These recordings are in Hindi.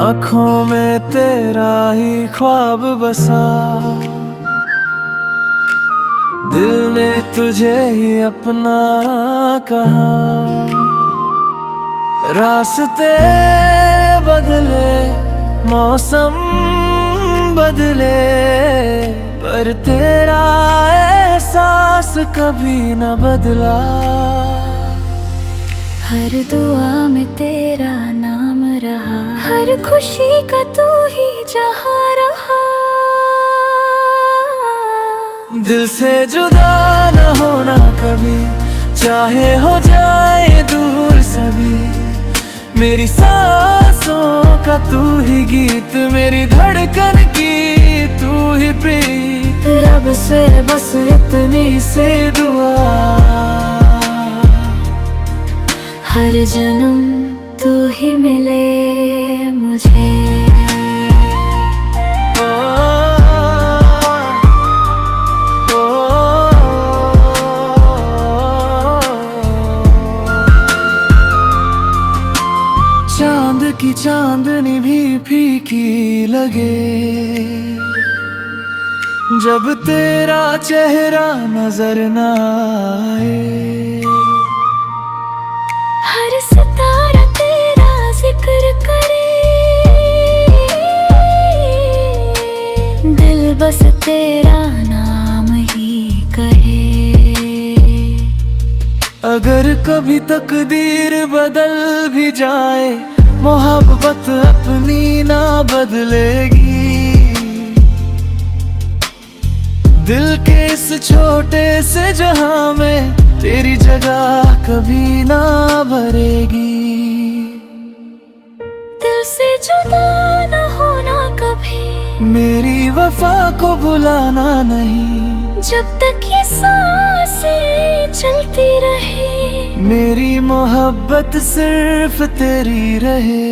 आँखों में तेरा ही ख्वाब बसा, दिल ने तुझे ही अपना कहा। रास्ते बदले, मौसम बदले, पर तेरा एहसास कभी न बदला। हर दुआ में तेरा नाम रहा, हर खुशी का तू ही जहाँ रहा। दिल से जुदा न होना कभी, चाहे हो जाए दूर सभी। मेरी सांसों का तू ही गीत, मेरी धड़कन की तू ही प्रीत। रब से बस इतनी सी दुआ, हर जन्म तू ही मिले मुझे। चांद की चांदनी भी फीकी लगे, जब तेरा चेहरा नजर न आए। हर सितारा तेरा जिक्र करे, दिल बस तेरा नाम ही कहे। अगर कभी तकदीर बदल भी जाए, मोहब्बत अपनी ना बदलेगी। दिल के इस छोटे से जहां में तेरी जगह कभी ना भरेगी। दिल से जुदा न होना कभी, मेरी वफा को भुलाना नहीं। जब तक ये सांसें चलती रहे, मेरी मोहब्बत सिर्फ तेरी रहे।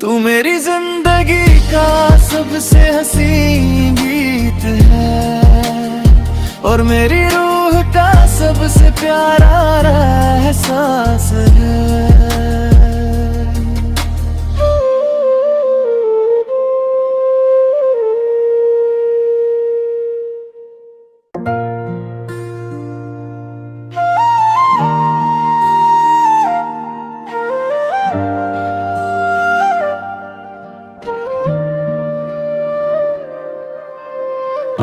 तू मेरी जिंदगी का सबसे हसीन गीत है, और मेरी रूह का सबसे प्यारा एहसास है।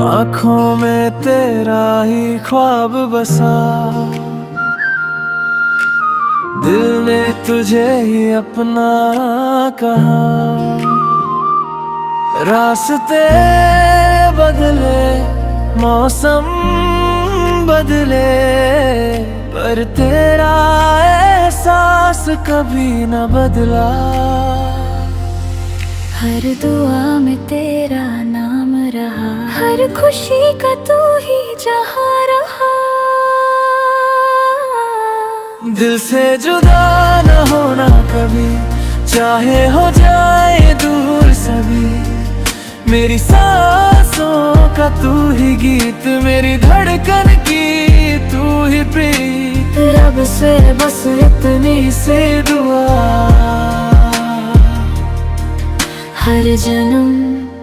आँखों में तेरा ही ख्वाब बसा, दिल ने तुझे ही अपना कहा। रास्ते बदले, मौसम बदले, पर तेरा एहसास कभी न बदला। हर दुआ में तेरा नाम रहा, हर खुशी का तू ही जहाँ रहा। दिल से जुदा न होना कभी, चाहे हो जाए दूर सभी। मेरी सांसों का तू ही गीत, मेरी धड़कन की तू ही प्रीत। रब से बस इतनी सी दुआ, हर जन्म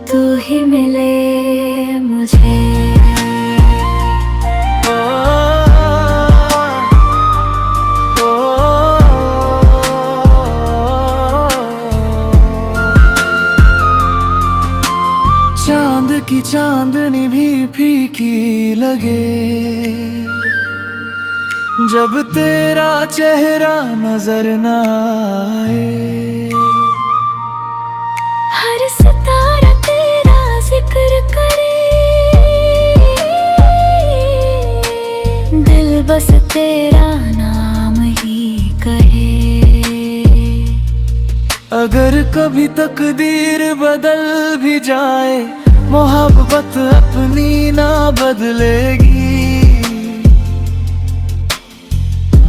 तू ही मिले मुझे। चांद की चांदनी भी फीकी लगे, जब तेरा चेहरा नजर न आए। हर सितारा तेरा जिक्र करे, दिल बस तेरा नाम ही कहे। अगर कभी तकदीर बदल भी जाए, मोहब्बत अपनी ना बदलेगी।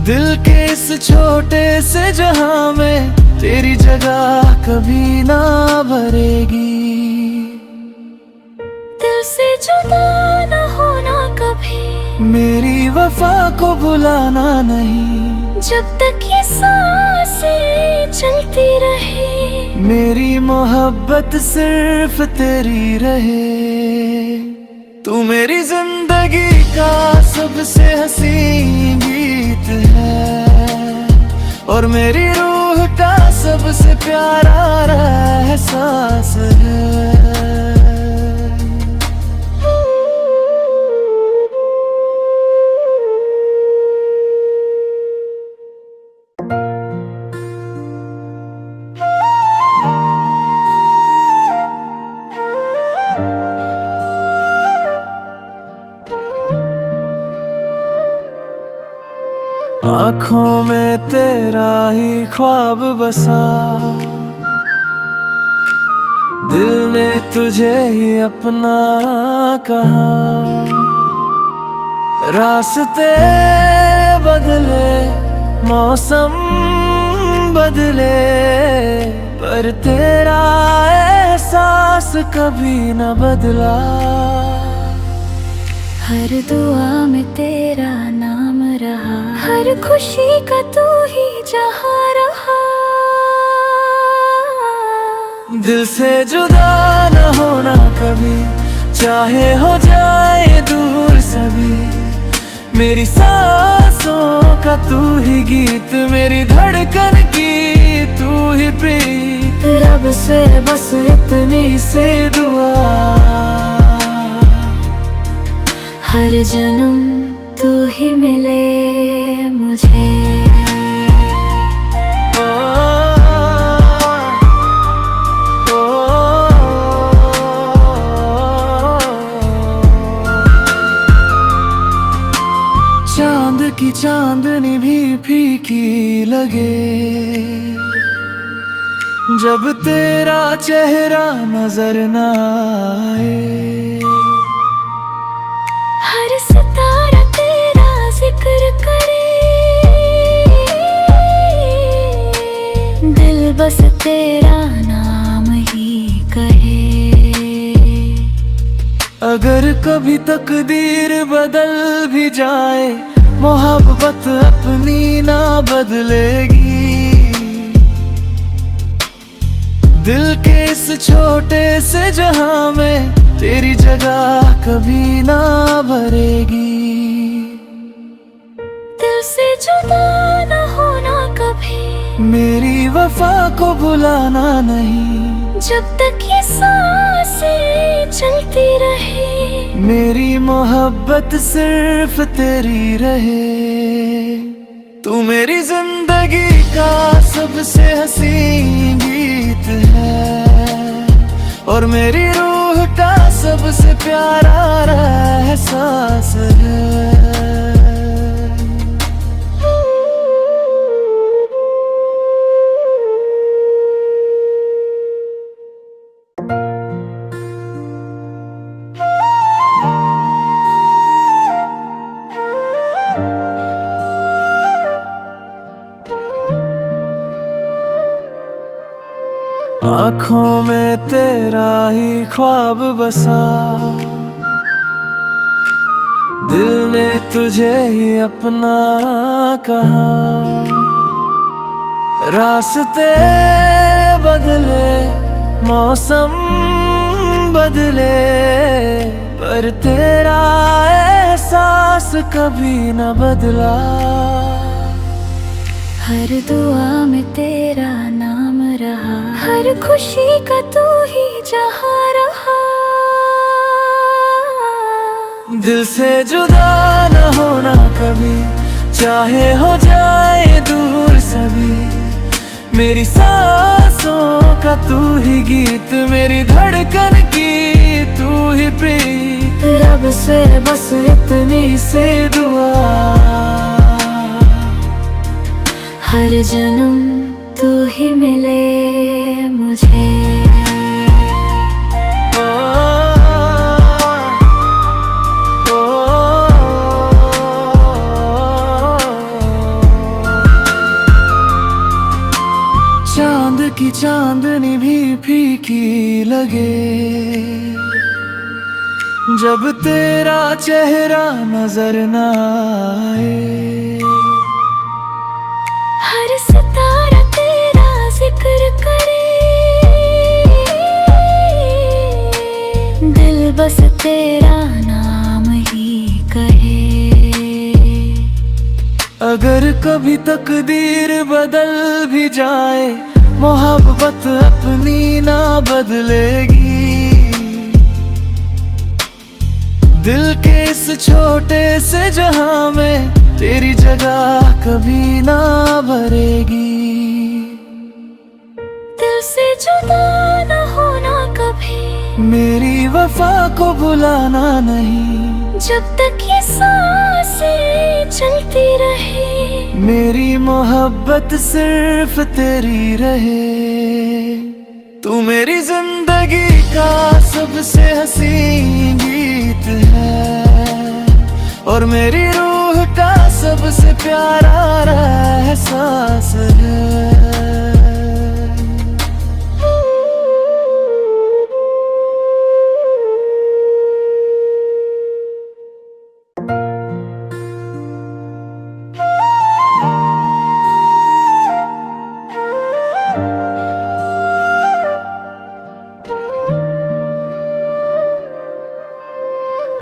दिल के इस छोटे से जहां में तेरी जगह कभी ना भरेगी। दिल से जुदा न होना कभी, मेरी वफा को भुलाना नहीं, जब तक ये सांसें चलती रहे। मेरी मोहब्बत सिर्फ तेरी रहे। तू मेरी जिंदगी का सबसे हसीन गीत है, और मेरी रूह का सबसे प्यारा एहसास है। आँखों में तेरा ही ख्वाब बसा, दिल ने तुझे ही अपना कहा। रास्ते बदले, मौसम बदले, पर तेरा एहसास कभी न बदला। हर दुआ में तेरा नाम रहा, हर खुशी का तू ही जहाँ रहा। दिल से जुदा न होना कभी, चाहे हो जाए दूर सभी। मेरी सांसों का तू ही गीत, मेरी धड़कन की तू ही प्रीत। रब से बस इतनी से दुआ, हर जन्म तू ही मिले मुझे। चांद की चांदनी भी फीकी लगे, जब तेरा चेहरा नजर न आए। हर सितारा तेरा जिक्र करे, दिल बस तेरा नाम ही कहे। अगर कभी तकदीर बदल भी जाए, मोहब्बत अपनी ना बदलेगी। दिल के इस छोटे से जहां में तेरी जगह कभी ना भरेगी। दिल से जुदा न होना कभी, मेरी वफा को भुलाना नहीं, जब तक ये सांसें चलती रहे। मेरी मोहब्बत सिर्फ तेरी रहे। तू मेरी जिंदगी का सबसे हसीन गीत है, और मेरी रूह का सबसे प्यारा एहसास है। आँखों में तेरा ही ख्वाब बसा, दिल ने तुझे ही अपना कहा। रास्ते बदले, मौसम बदले, पर तेरा एहसास कभी न बदला। हर दुआ में तेरा नाम रहा, हर खुशी का तू ही जहाँ रहा। दिल से जुदा न होना कभी, चाहे हो जाए दूर सभी। मेरी सांसों का तू ही गीत, मेरी धड़कन की तू ही प्रीत। रब से बस इतनी से दुआ, हर जन्म तू ही मिले मुझे। चांद की चांदनी भी फीकी लगे, जब तेरा चेहरा नजर न आए, हर सितारा तेरा जिक्र करे, दिल बस तेरा नाम ही कहे। अगर कभी तकदीर बदल भी जाए, मोहब्बत अपनी ना बदलेगी। दिल के इस छोटे से जहां में तेरी जगह कभी ना भरेगी। दिल से जुदा न होना कभी, मेरी वफा को भुलाना नहीं। जब तक ये सांसें चलती रहे, मेरी मोहब्बत सिर्फ तेरी रहे। तू मेरी जिंदगी का सबसे हसीन गीत है, और मेरी रूह का सबसे प्यारा एहसास है।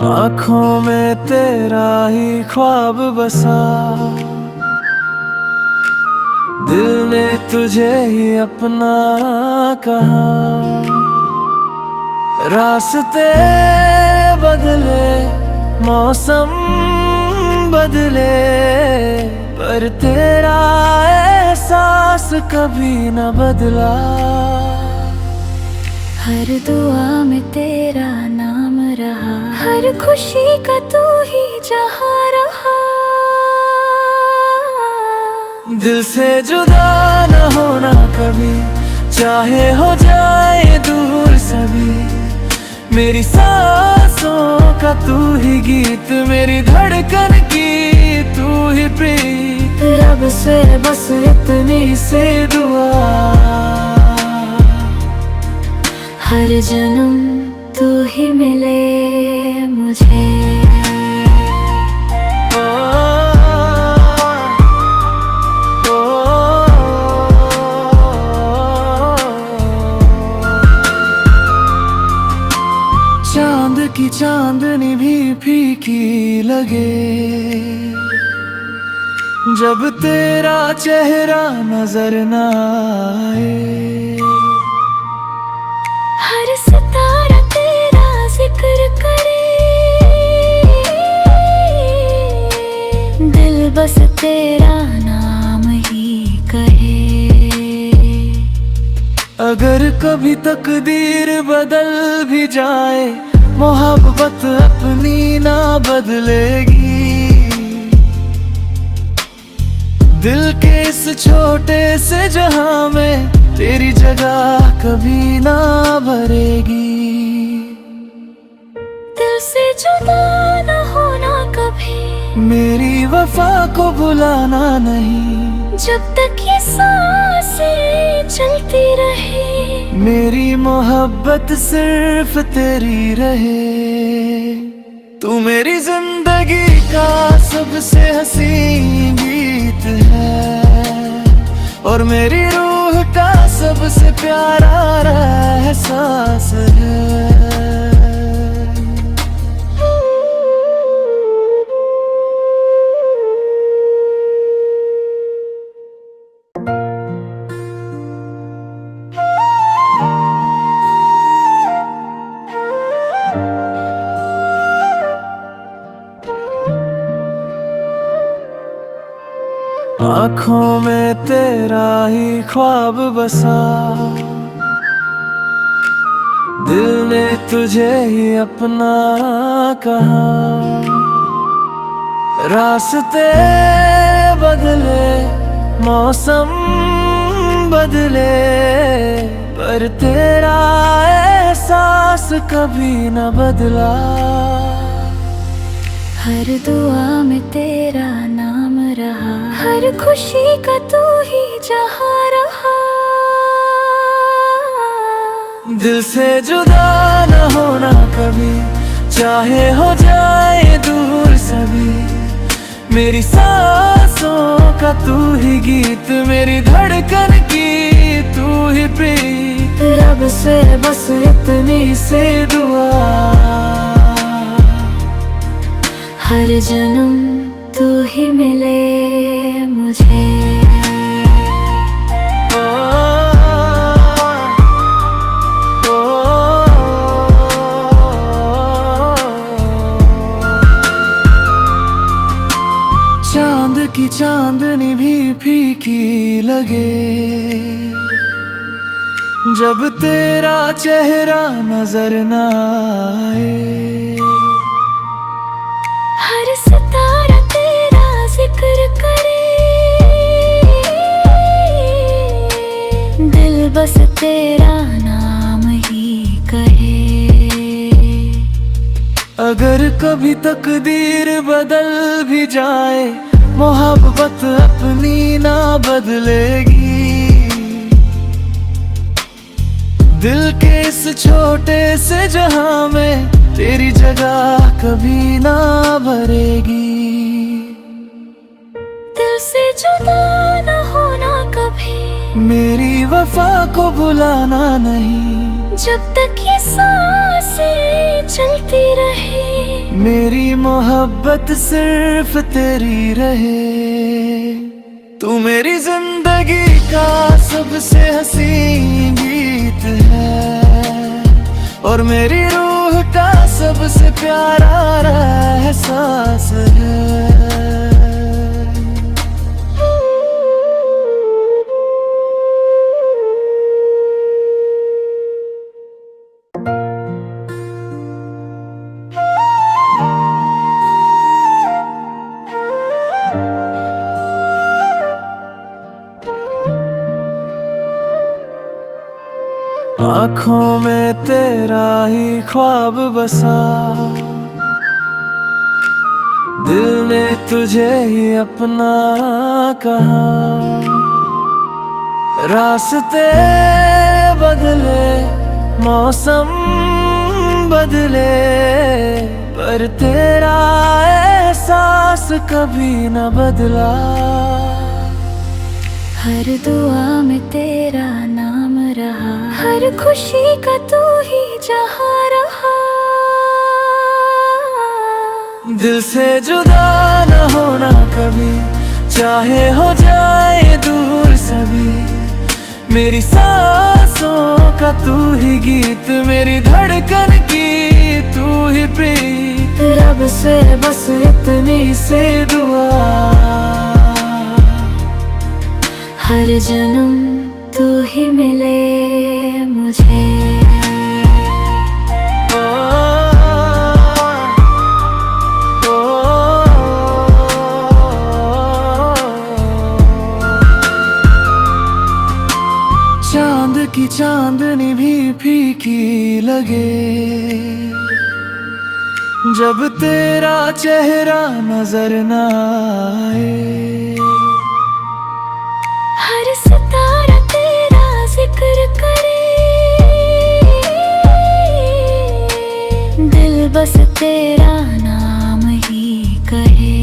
आँखों में तेरा ही ख्वाब बसा, दिल ने तुझे ही अपना कहा। रास्ते बदले, मौसम बदले, पर तेरा एहसास कभी न बदला। हर दुआ में तेरा नाम रहा, हर खुशी का तू ही जहाँ रहा। दिल से जुदा न होना कभी, चाहे हो जाए दूर सभी। मेरी सांसों का तू ही गीत, मेरी धड़कन की तू ही प्रीत। रब से बस इतनी से दुआ, हर जन्म तू ही मिले मुझे। चांद की चांदनी भी फीकी लगे, जब तेरा चेहरा नजर न आए। हर सितारा तेरा जिक्र करे, दिल बस तेरा नाम ही कहे। अगर कभी तकदीर बदल भी जाए, मोहब्बत अपनी ना बदलेगी। दिल के इस छोटे से जहां में तेरी जगह कभी ना भरेगी। दिल से जुदा न होना कभी, मेरी वफा को भुलाना नहीं। जब तक ये सांसें चलती रहे, मेरी मोहब्बत सिर्फ तेरी रहे। तू मेरी जिंदगी का सबसे हसीन गीत है, और मेरी रूह का सबसे प्यारा एहसास है। आँखों में तेरा ही ख्वाब बसा, दिल ने तुझे ही अपना कहा। रास्ते बदले, मौसम बदले, पर तेरा एहसास कभी न बदला। हर दुआ में तेरा नाम रहा, हर खुशी का तू ही जहाँ रहा। दिल से जुदा न होना कभी, चाहे हो जाए दूर सभी। मेरी सांसों का तू ही गीत, मेरी धड़कन की तू ही प्रीत। रब से बस इतनी से दुआ, हर जन्म तू ही मिले मुझे। चांद की चांदनी भी फीकी लगे, जब तेरा चेहरा नजर न आए। हर सितारा तेरा जिक्र करे, दिल बस तेरा नाम ही कहे। अगर कभी तकदीर बदल भी जाए, मोहब्बत अपनी ना बदलेगी। दिल के इस छोटे से जहां में तेरी जगह कभी ना भरेगी। दिल से जुदा न होना कभी, मेरी वफा को भुलाना नहीं। जब तक ये सांसें चलती रहे, मेरी मोहब्बत सिर्फ तेरी रहे। तू मेरी जिंदगी का सबसे हसीन गीत है, और मेरी रूह का सबसे प्यारा एहसास है। आँखों में तेरा ही ख्वाब बसा, दिल ने तुझे ही अपना कहा। रास्ते बदले, मौसम बदले, पर तेरा एहसास कभी न बदला। हर दुआ में तेरा नाम रहा, हर खुशी का तू ही जहाँ रहा। दिल से जुदा न होना कभी, चाहे हो जाए दूर सभी। मेरी सांसों का तू ही गीत, मेरी धड़कन की तू ही प्रीत। रब से बस इतनी से दुआ, हर जन्म तू ही मिले मुझे। चांद की चांदनी भी फीकी लगे, जब तेरा चेहरा नजर न आए। हर सितारा तेरा जिक्र करे, दिल बस तेरा नाम ही कहे।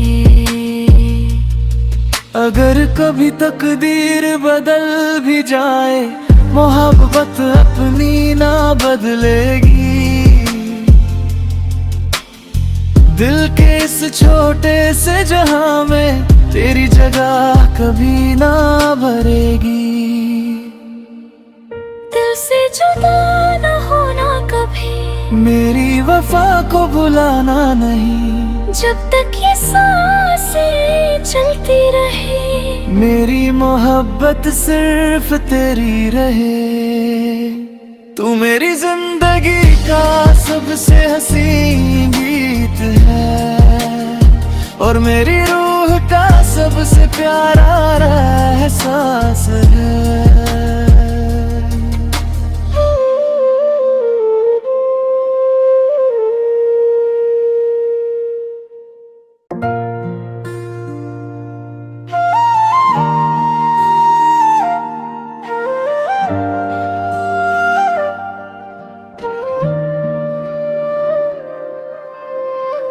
अगर कभी तकदीर बदल भी जाए, मोहब्बत अपनी ना बदलेगी। दिल के इस छोटे से जहां में तेरी जगह कभी ना भरेगी। दिल से जुदा न होना कभी, मेरी वफा को भुलाना नहीं। जब तक ये सांसें चलती रहे, मेरी मोहब्बत सिर्फ तेरी रहे। तू मेरी जिंदगी का सबसे हसीन गीत है, और मेरी रूह का सबसे प्यारा एहसास है।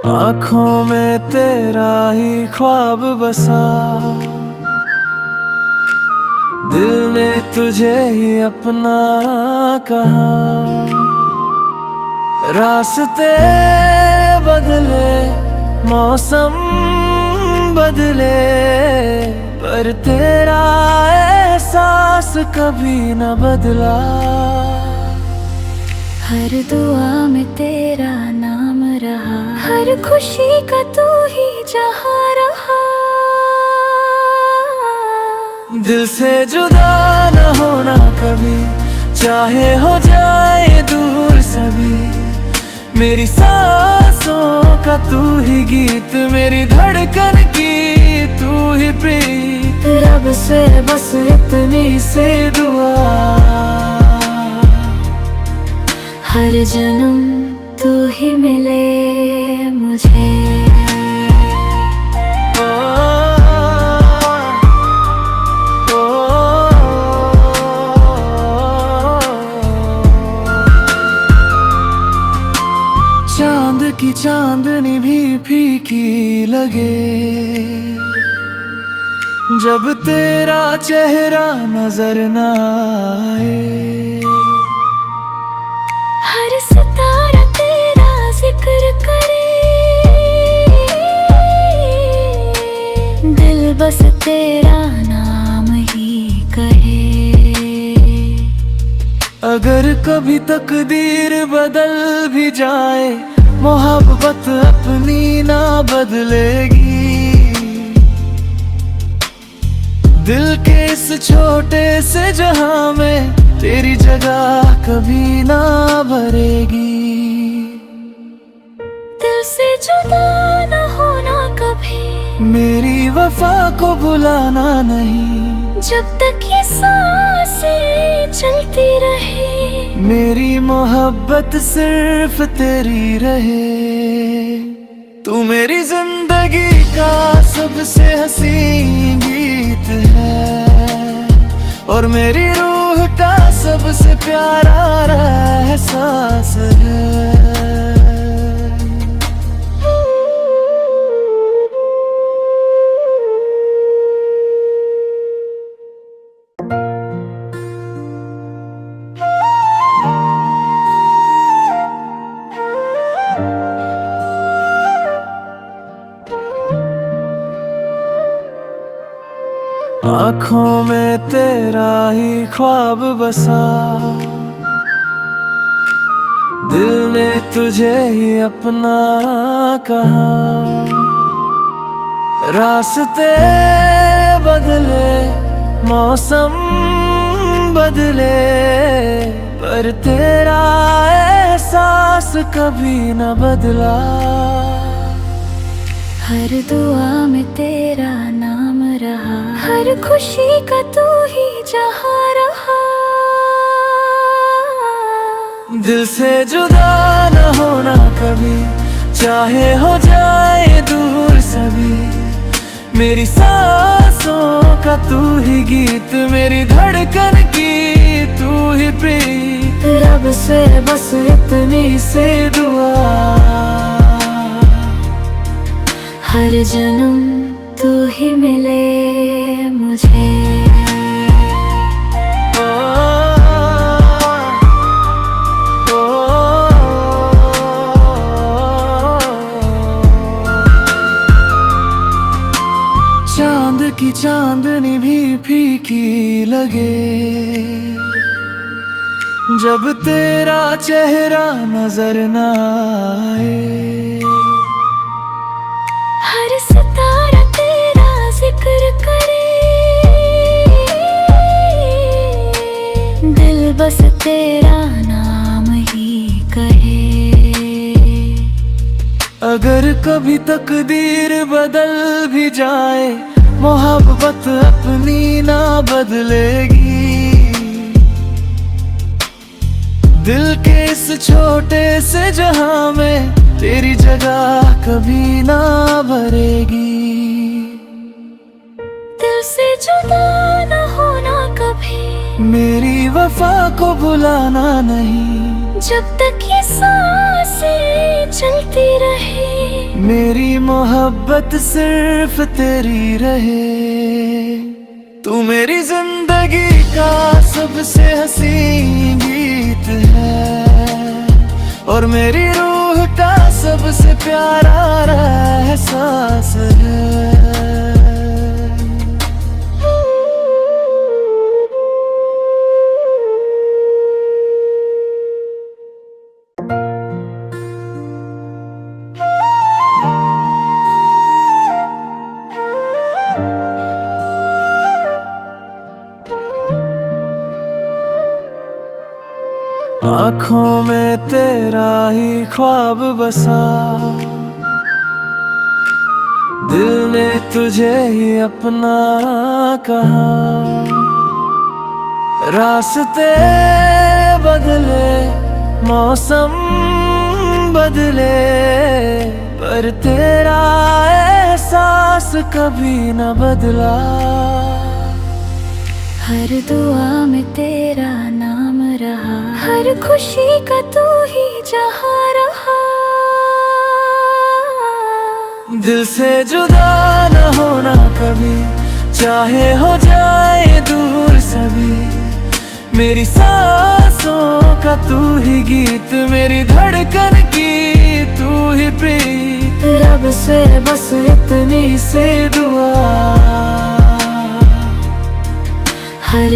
आँखों में तेरा ही ख्वाब बसा, दिल ने तुझे ही अपना कहा। रास्ते बदले, मौसम बदले, पर तेरा एहसास कभी न बदला। हर दुआ में तेरा नाम रहा, हर खुशी का तू ही जहाँ रहा। दिल से जुदा न होना कभी, चाहे हो जाए दूर सभी। मेरी सांसों का तू ही गीत, मेरी धड़कन की तू ही प्रीत। रब से बस इतनी से दुआ, हर जन्म तू ही मिले मुझे। चांद की चांदनी भी फीकी लगे, जब तेरा चेहरा नजर न आए। हर सितारा तेरा जिक्र करे, दिल बस तेरा नाम ही कहे। अगर कभी तकदीर बदल भी जाए, मोहब्बत अपनी ना बदलेगी। दिल के इस छोटे से जहां में तेरी जगह कभी ना भरेगी। दिल से जुदा न होना कभी, मेरी वफा को भुलाना नहीं। जब तक ये सांसें चलती रहे, मेरी मोहब्बत सिर्फ तेरी रहे। तू मेरी जिंदगी का सबसे हसीन गीत है, और मेरी रूह का सबसे प्यारा एहसास है। आँखों में तेरा ही ख्वाब बसा, दिल ने तुझे ही अपना कहा। रास्ते बदले, मौसम बदले, पर तेरा एहसास कभी न बदला। हर दुआ में तेरा नाम रहा, हर खुशी का तू ही जहाँ रहा। दिल से जुदा न होना कभी, चाहे हो जाए दूर सभी। मेरी सांसों का तू ही गीत, मेरी धड़कन की तू ही प्रीत। रब से बस इतनी से दुआ, हर जन्म तू ही मिले मुझे। चांद की चांदनी भी फीकी लगे, जब तेरा चेहरा नजर न आए। हर सितारा तेरा जिक्र करे, दिल बस तेरा नाम ही कहे। अगर कभी तकदीर बदल भी जाए, मोहब्बत अपनी ना बदलेगी। दिल के इस छोटे से जहां में तेरी जगह कभी ना भरेगी। दिल से जुदा न होना कभी, मेरी वफा को भुलाना नहीं। जब तक ये सांसें चलती रहे, मेरी मोहब्बत सिर्फ तेरी रहे। तू मेरी जिंदगी का सबसे हसीन गीत है, और मेरी रूह का सबसे प्यारा एहसास है। आँखों में तेरा ही ख्वाब बसा, दिल ने तुझे ही अपना कहा। रास्ते बदले, मौसम बदले, पर तेरा एहसास कभी न बदला। हर दुआ में तेरा नाम रहा, हर खुशी का तू ही जहाँ रहा। दिल से जुदा न होना कभी, चाहे हो जाए दूर सभी। मेरी सांसों का तू ही गीत, मेरी धड़कन की तू ही प्रीत। रब से बस इतनी से दुआ, हर